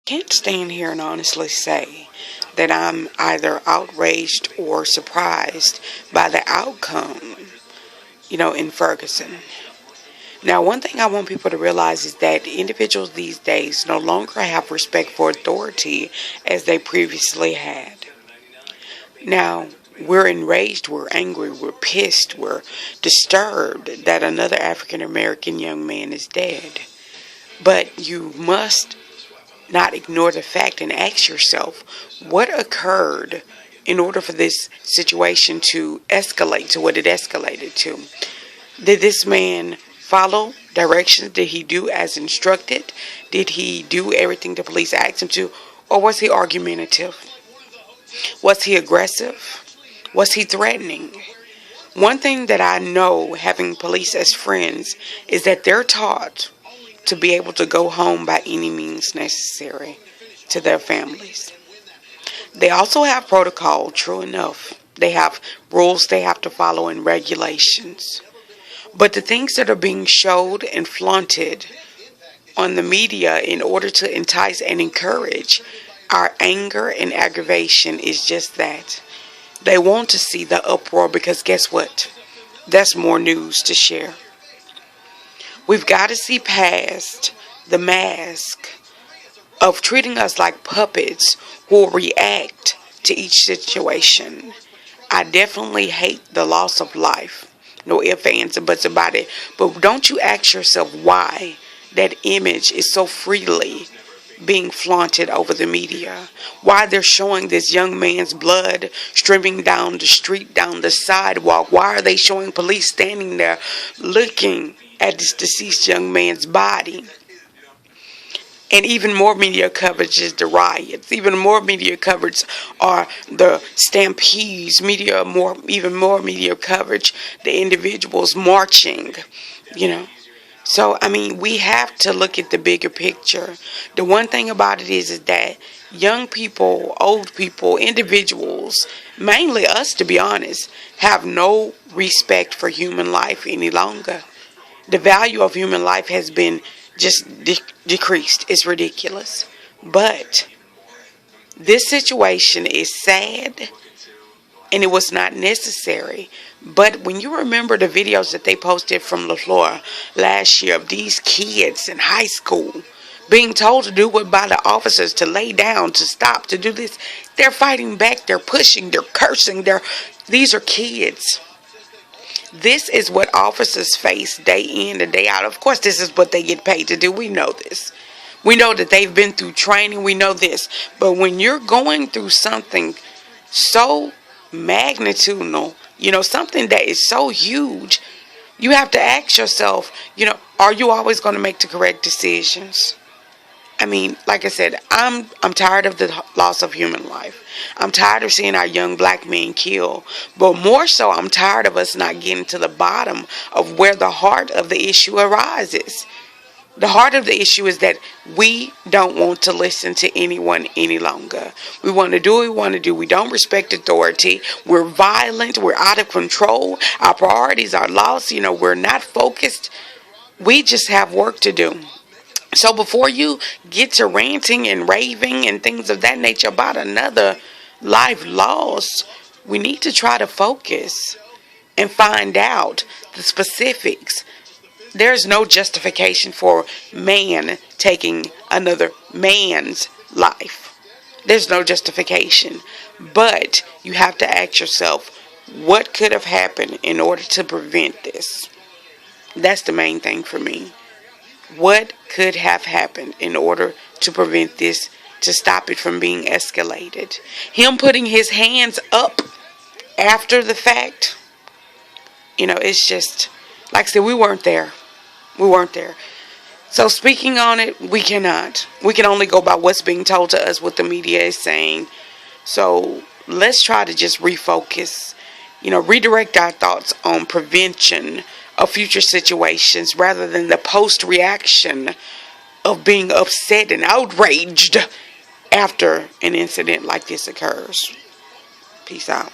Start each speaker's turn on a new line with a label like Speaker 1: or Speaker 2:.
Speaker 1: Can't stand here and honestly say that I'm either outraged or surprised by the outcome, in Ferguson. Now, one thing I want people to realize is that individuals these days no longer have respect for authority as they previously had. Now, we're enraged, we're angry, we're pissed, we're disturbed that another African American young man is dead. But you must not ignore the fact and ask yourself what occurred in order for this situation to escalate to what it escalated to. Did this man follow directions? Did he do as instructed? Did he do everything the police asked him to? Or was he argumentative? Was he aggressive? Was he threatening? One thing that I know, having police as friends, is that they're taught to be able to go home by any means necessary to their families. They also have protocol, true enough. They have rules they have to follow and regulations. But the things that are being showed and flaunted on the media in order to entice and encourage our anger and aggravation is just that. They want to see the uproar because guess what? That's more news to share. We've got to see past the mask of treating us like puppets who will react to each situation. I definitely hate the loss of life. No ifs, ands, and buts about it. But don't you ask yourself why that image is so freely being flaunted over the media? Why they're showing this young man's blood streaming down the street, down the sidewalk? Why are they showing police standing there looking at this deceased young man's body? And even more media coverage is the riots. Even more media coverage are the stampedes. Even more media coverage, the individuals marching, So, we have to look at the bigger picture. The one thing about it is that young people, old people, individuals, mainly us to be honest, have no respect for human life any longer. The value of human life has been just decreased. It's ridiculous. But this situation is sad and it was not necessary. But when you remember the videos that they posted from LaFleur last year of these kids in high school being told to do what by the officers, to lay down, to stop, to do this, they're fighting back, they're pushing, they're cursing, these are kids. This is what officers face day in and day out. Of course, this is what they get paid to do. We know this. We know that they've been through training. We know this. But when you're going through something so magnitudinal, something that is so huge, you have to ask yourself, are you always going to make the correct decisions? Like I said, I'm tired of the loss of human life. I'm tired of seeing our young black men killed. But more so, I'm tired of us not getting to the bottom of where the heart of the issue arises. The heart of the issue is that we don't want to listen to anyone any longer. We want to do what we want to do. We don't respect authority. We're violent. We're out of control. Our priorities are lost. We're not focused. We just have work to do. So before you get to ranting and raving and things of that nature about another life lost, we need to try to focus and find out the specifics. There's no justification for man taking another man's life. There's no justification. But you have to ask yourself, what could have happened in order to prevent this? That's the main thing for me. What could have happened in order to prevent this, to stop it from being escalated? Him putting his hands up after the fact, it's just, like I said, we weren't there. We weren't there. So speaking on it, we cannot. We can only go by what's being told to us, what the media is saying. So let's try to just refocus, redirect our thoughts on prevention of future situations rather than the post-reaction of being upset and outraged after an incident like this occurs. Peace out.